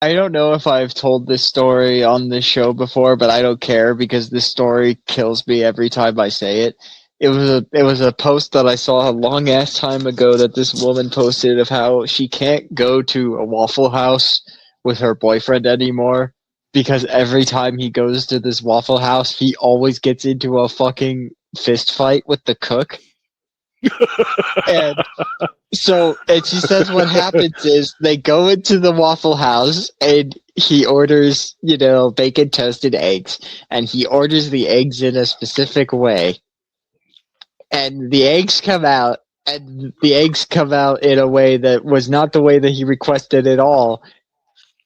I don't know if I've told this story on this show before, but I don't care because this story kills me every time I say it. It was a post that I saw a long ass time ago that this woman posted of how she can't go to a Waffle House with her boyfriend anymore because every time he goes to this Waffle House, he always gets into a fucking fist fight with the cook. And and she says what happens is they go into the Waffle House and he orders, bacon toasted eggs, and he orders the eggs in a specific way. And the eggs come out in a way that was not the way that he requested at all.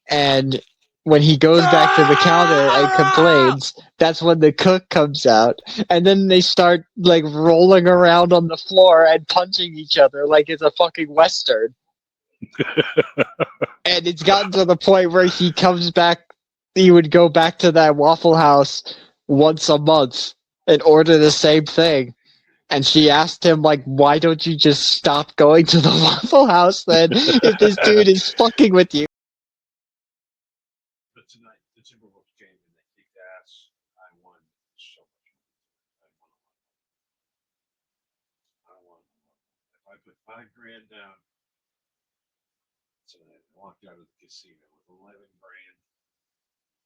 And when he goes back to the counter and complains, that's when the cook comes out, and then they start like rolling around on the floor and punching each other like it's a fucking western. And it's gotten to the point where he would go back to that Waffle House once a month and order the same thing. And she asked him, like, why don't you just stop going to the Waffle House then if this dude is fucking with you? But tonight, the Timberwolves came and they kicked ass. I won so much money. I won. If I put $5,000 down tonight, I walked out of the casino with 11 grand.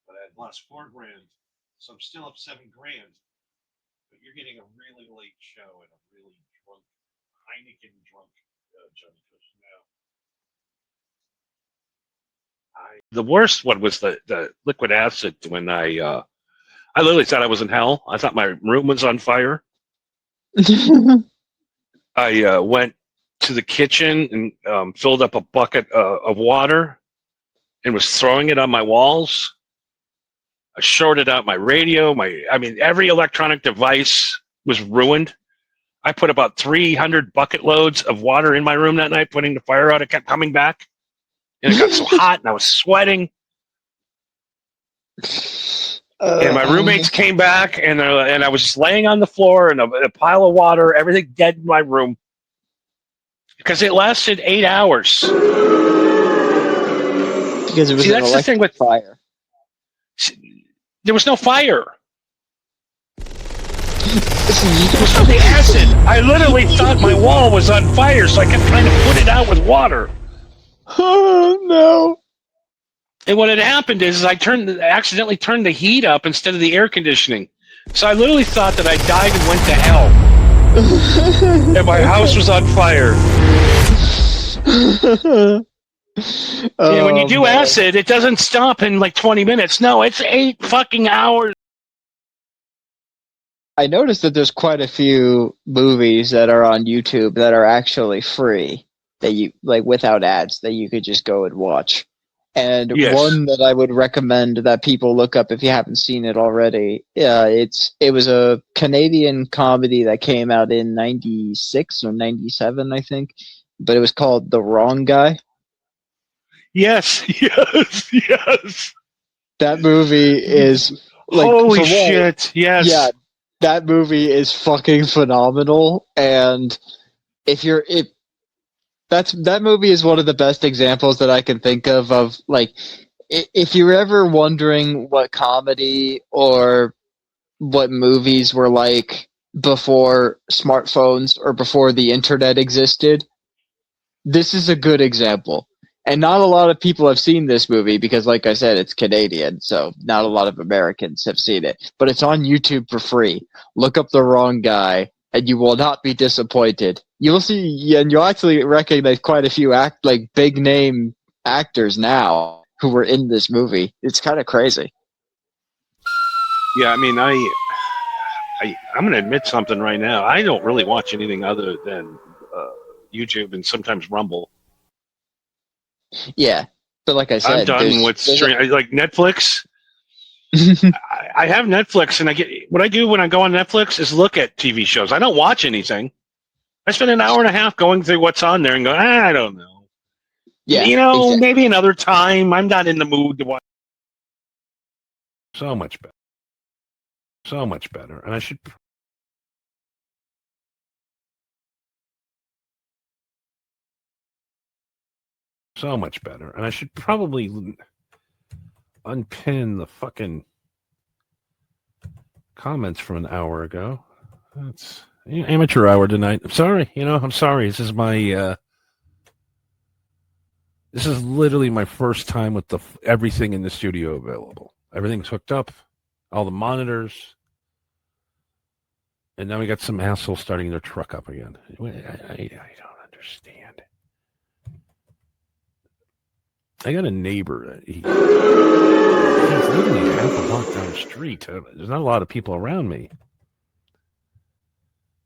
But I had lost $4 grand, so I'm still up $7 grand. But you're getting a really late show and a really drunk, Heineken drunk Johnny Cush now. The worst one was the liquid acid when I literally thought I was in hell. I thought my room was on fire. I went to the kitchen and filled up a bucket of water and was throwing it on my walls. I shorted out my radio. Every electronic device was ruined. I put about 300 bucket loads of water in my room that night, putting the fire out. It kept coming back, and it got so hot, and I was sweating. And my roommates came back, and I was just laying on the floor in a pile of water, everything dead in my room, because it lasted 8 hours. Because it was an electric fire. There was no fire. There was no acid. I literally thought my wall was on fire, so I kept trying to put it out with water. Oh, no. And what had happened is I accidentally turned the heat up instead of the air conditioning. So I literally thought that I died and went to hell. And my house was on fire. And when you do acid, it doesn't stop in like 20 minutes. No, it's 8 fucking hours. I noticed that there's quite a few movies that are on YouTube that are actually free, that you like without ads, that you could just go and watch. And Yes. One that I would recommend that people look up if you haven't seen it already. It was a Canadian comedy that came out in '96 or '97, I think, but it was called The Wrong Guy. Yes. That movie is like holy shit. Yes. Yeah, that movie is fucking phenomenal, and that movie is one of the best examples that I can think of like if you're ever wondering what comedy or what movies were like before smartphones or before the internet existed, this is a good example. And not a lot of people have seen this movie because, like I said, it's Canadian, so not a lot of Americans have seen it. But it's on YouTube for free. Look up The Wrong Guy, and you will not be disappointed. You'll see, and you'll actually recognize quite a few big name actors now who were in this movie. It's kind of crazy. Yeah, I'm going to admit something right now. I don't really watch anything other than YouTube and sometimes Rumble. Yeah, but like I said, I'm done with like Netflix. I have Netflix, and what I do when I go on Netflix is look at TV shows. I don't watch anything. I spend an hour and a half going through what's on there and go, I don't know. Yeah, exactly. Maybe another time. I'm not in the mood to watch. So much better. So much better, and I should. So much better, and I should probably unpin the fucking comments from an hour ago. That's amateur hour tonight. I'm sorry. I'm sorry. This is my. This is literally my first time with everything in the studio available. Everything's hooked up, all the monitors, and now we got some assholes starting their truck up again. I don't understand. I got a neighbor. He's literally half a block down the street. There's not a lot of people around me.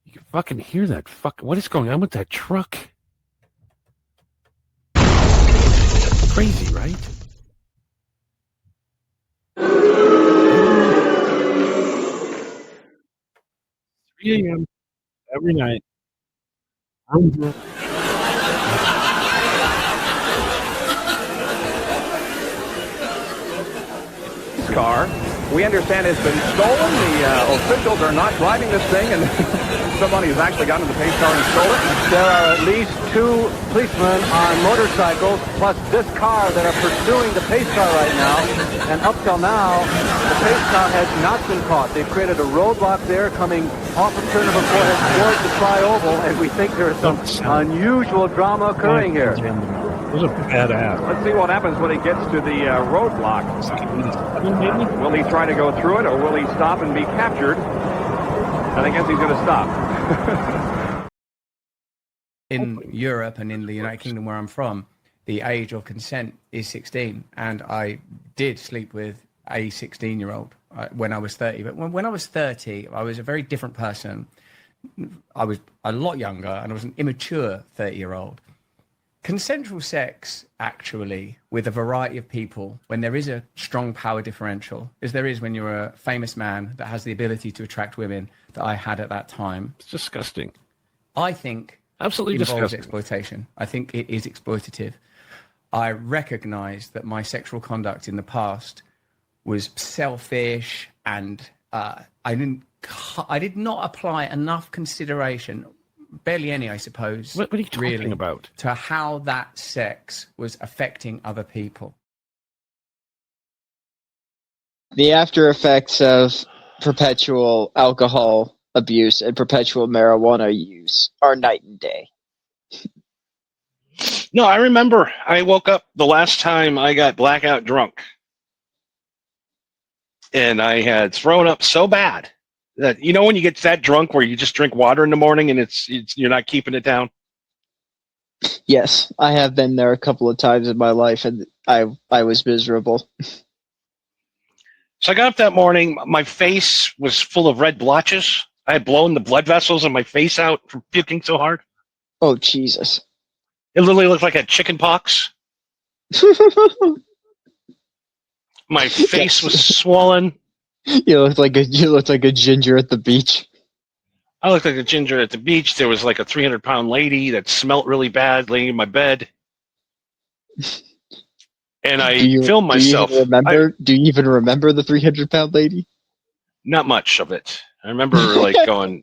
You can fucking hear that. What is going on with that truck? Crazy, right? 3 a.m. every night. Car, we understand has been stolen. The officials are not driving this thing, and somebody has actually gotten in the pace car and stole it. There are at least 2 policemen on motorcycles, plus this car that are pursuing the pace car right now. And up till now, the pace car has not been caught. They've created a roadblock there coming off of turn number 4 towards the Tri-Oval, and we think there is some unusual drama occurring here. Those are badass. Let's see what happens when he gets to the roadblock. Will he try to go through it, or will he stop and be captured? And I guess he's going to stop. In Europe and in the United Kingdom, where I'm from, the age of consent is 16, and I did sleep with a 16-year-old when I was 30. But when I was 30, I was a very different person. I was a lot younger, and I was an immature 30-year-old. Consensual sex, actually, with a variety of people, when there is a strong power differential, as there is when you're a famous man that has the ability to attract women that I had at that time. It's disgusting. I think absolutely involves disgusting. Exploitation. I think it is exploitative. I recognize that my sexual conduct in the past was selfish, and I did not apply enough consideration, barely any, I suppose. What are you talking about? To how that sex was affecting other people. The after effects of perpetual alcohol abuse and perpetual marijuana use are night and day. No, I remember I woke up the last time I got blackout drunk. And I had thrown up so bad that, when you get that drunk where you just drink water in the morning and it's you're not keeping it down? Yes, I have been there a couple of times in my life, and I was miserable. So I got up that morning. My face was full of red blotches. I had blown the blood vessels in my face out from puking so hard. Oh, Jesus. It literally looked like I had chicken pox. My face was swollen. You looked like a ginger at the beach. I looked like a ginger at the beach. There was like a 300-pound lady that smelt really bad laying in my bed. And I filmed myself. Do you even remember the 300-pound lady? Not much of it. I remember going,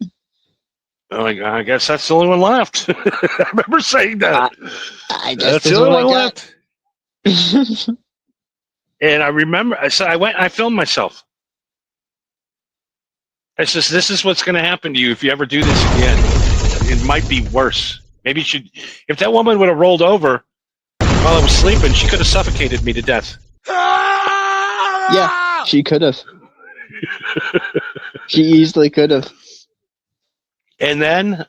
I guess that's the only one left. I remember saying that. I guess that's the only one left. And I remember, so I went, I filmed myself. It's just, this is what's going to happen to you if you ever do this again. It might be worse. Maybe you should, if that woman would have rolled over while I was sleeping, she could have suffocated me to death. Yeah, she could have. She easily could have. And then,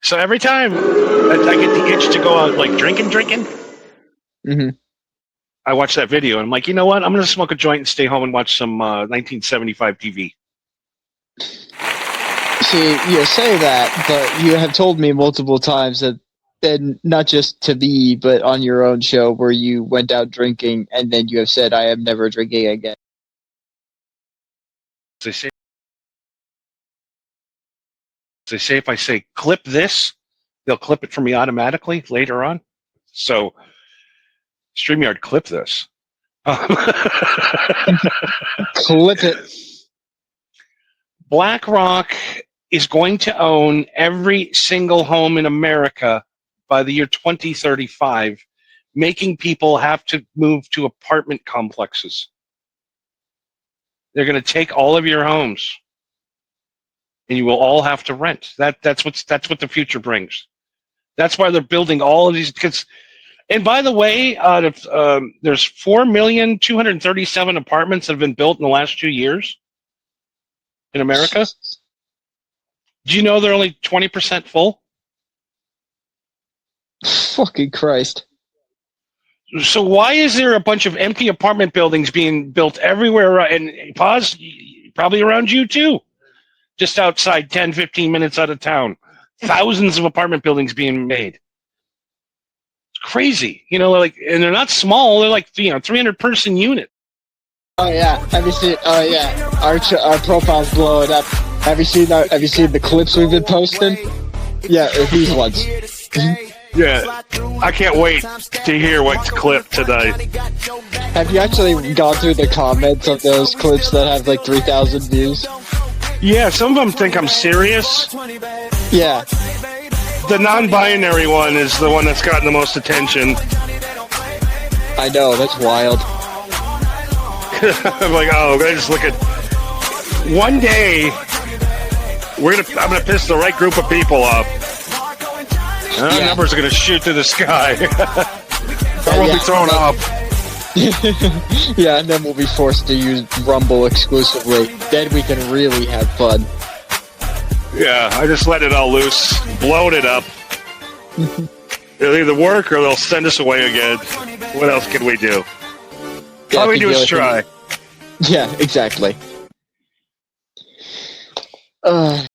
so every time I get the itch to go out like drinking, mm-hmm. I watch that video and I'm like, you know what? I'm going to smoke a joint and stay home and watch some 1975 TV. See, you say that, but you have told me multiple times that, and not just to me, but on your own show where you went out drinking and then you have said, I am never drinking again. They say if I say clip this, they'll clip it for me automatically later on. So StreamYard, clip this. Clip it. BlackRock is going to own every single home in America by the year 2035, making people have to move to apartment complexes. They're going to take all of your homes, and you will all have to rent. That's what the future brings. That's why they're building all of these. And by the way, there's 4,237,000 apartments that have been built in the last 2 years in America. Do you know they're only 20% full? Fucking Christ. So why is there a bunch of empty apartment buildings being built everywhere? And probably around you too, just outside 10, 15 minutes out of town. Thousands of apartment buildings being made. It's crazy, and they're not small. They're like 300-person unit. Oh yeah, have you seen? Oh yeah, our profile's blowing up. Have you seen the clips we've been posting? Yeah, these ones. Yeah, I can't wait to hear what's clipped today. Have you actually gone through the comments of those clips that have like 3,000 views? Yeah, some of them think I'm serious. Yeah. The non-binary one is the one that's gotten the most attention. I know, that's wild. I'm like, I just look at. One day, I'm gonna piss the right group of people off. And our numbers are gonna shoot to the sky. Or we'll be thrown off. Yeah, and then we'll be forced to use Rumble exclusively. Then we can really have fun. Yeah, I just let it all loose, blowed it up. It'll either work or they'll send us away again. What else can we do? All we do is try. Yeah, exactly. 5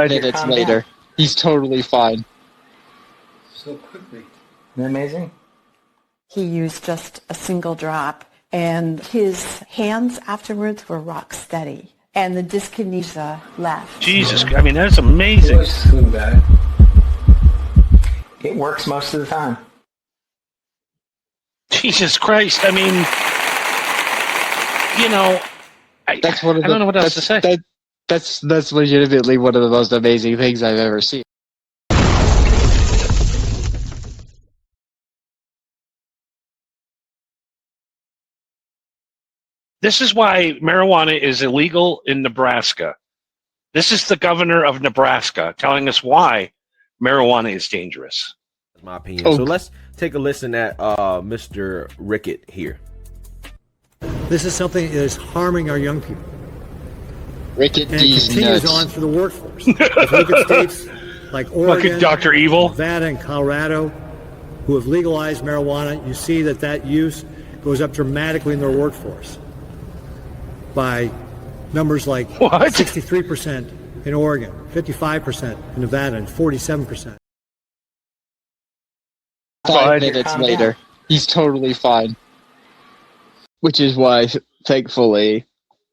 minutes later, he's totally fine. So quickly. Isn't that amazing? He used just a single drop, and his hands afterwards were rock steady, and the dyskinesia left. Jesus, I mean, that's amazing. It works most of the time. Jesus Christ, I mean, I don't know what else to say. That's legitimately one of the most amazing things I've ever seen. This is why marijuana is illegal in Nebraska. This is the governor of Nebraska telling us why marijuana is dangerous. That's my opinion. So let's take a listen at Mr. Rickett here. This is something that is harming our young people. Rickett and it continues on through the workforce. If you look at states like Oregon, Dr. Evil, Nevada, and Colorado, who have legalized marijuana, you see that use goes up dramatically in their workforce by numbers like 63% in Oregon, 55% in Nevada, and 47%. 5 minutes later, he's totally fine. Which is why, thankfully,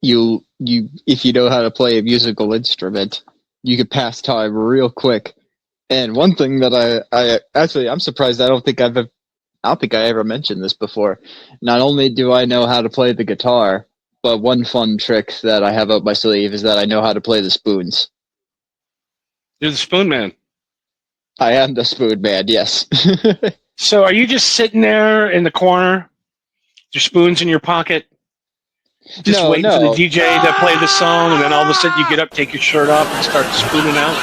if you know how to play a musical instrument, you could pass time real quick. And one thing that I'm surprised I don't think I ever mentioned this before. Not only do I know how to play the guitar, but one fun trick that I have up my sleeve is that I know how to play the spoons. You're the spoon man. I am the spoon man, yes. So are you just sitting there in the corner, your spoons in your pocket, just waiting for the DJ to play the song, and then all of a sudden you get up, take your shirt off, and start spooning out?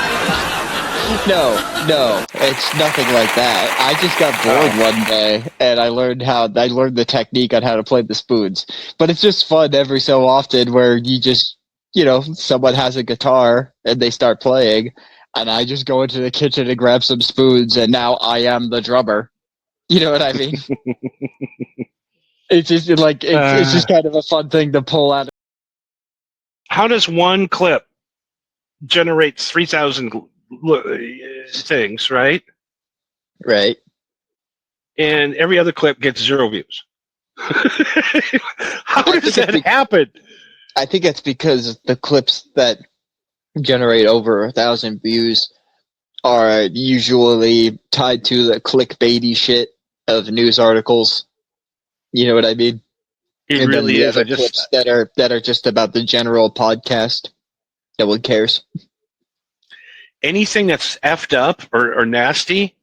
No, it's nothing like that. I just got bored one day, and I learned the technique on how to play the spoons. But it's just fun every so often where you just, someone has a guitar and they start playing, and I just go into the kitchen and grab some spoons, and now I am the drummer. You know what I mean? It's just it's just kind of a fun thing to pull out. How does one clip generate 3,000 things, right? Right. And every other clip gets 0 views. How does that happen? I think it's because the clips that generate over 1,000 views are usually tied to the clickbaity shit of news articles. You know what I mean? It and really then the is. other clips that are just about the general podcast. No one cares. Anything that's effed up or nasty,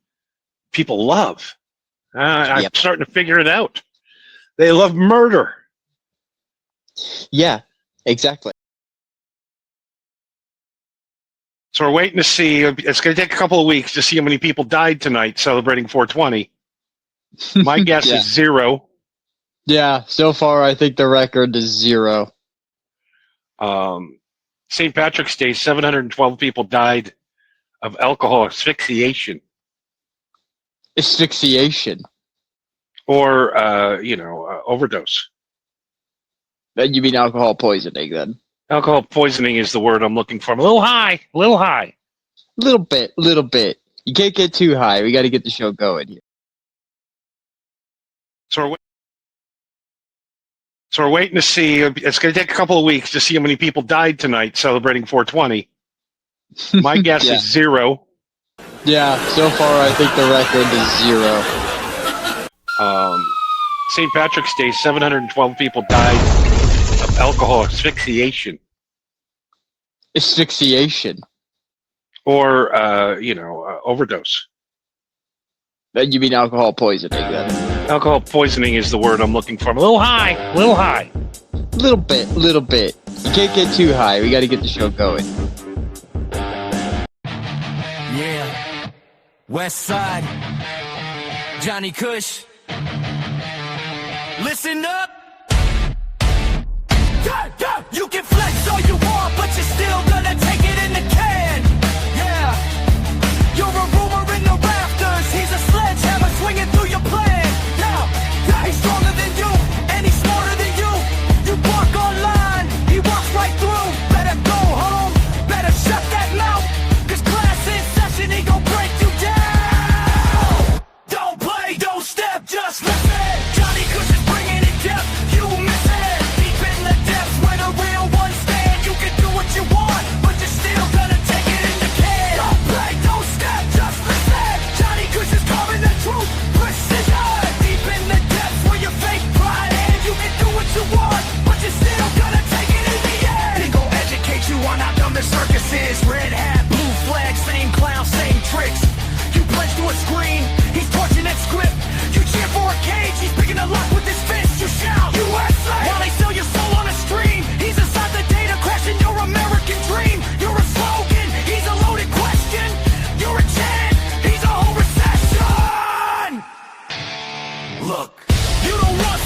people love. I'm starting to figure it out. They love murder. Yeah, exactly. So we're waiting to see. It's going to take a couple of weeks to see how many people died tonight celebrating 420. My guess Yeah. is 0. Yeah, so far I think the record is 0. St. Patrick's Day, 712 people died of alcohol asphyxiation. Asphyxiation. Or, overdose. You mean alcohol poisoning then? Alcohol poisoning is the word I'm looking for. I'm a little high. Little bit. You can't get too high. We got to get the show going here. So we're waiting to see. It's going to take a couple of weeks to see how many people died tonight celebrating 420. My guess Yeah. is 0. Yeah, so far I think the record is 0. St. Patrick's Day, 712 people died of alcohol asphyxiation. Asphyxiation. Or, overdose. You mean alcohol poisoning then? Alcohol poisoning is the word I'm looking for. I'm a little high. Little bit. You can't get too high. We got to get the show going. Yeah. West Side. Johnny Kush. Listen up. You can flex all you want, but you're still gonna take it in the can. Yeah. You're a rumor in the rafters. He's a sledgehammer swinging through your plan. Now, he's stronger than you, and he's smarter than you. You walk online, he walks right through. Better go home, better shut that mouth. Cause class in session, he gon' break you down. Don't play, don't step, just listen. Johnny Kush is bringing it depth, you miss it. Deep in the depths where the real ones stand. You can do what you want, but you're still gonna take it in the can. Don't play, don't step, just listen. Johnny Kush is carving the truth, precision. Deep in the depths where your fake pride and you can do what you want, but you're still gonna take it in the end. He gon' educate you on how dumb the circus is. Red hat, blue flag, same clown, same tricks. You pledge to a screen, he's torching that script. You cheer for a cage, he's picking a lock with his fist. You shout, USA! While they sell your soul on a stream. He's inside the data, crashing your American dream. You're a slogan, he's a loaded question. You're a chant, he's a whole recession. Look, you don't want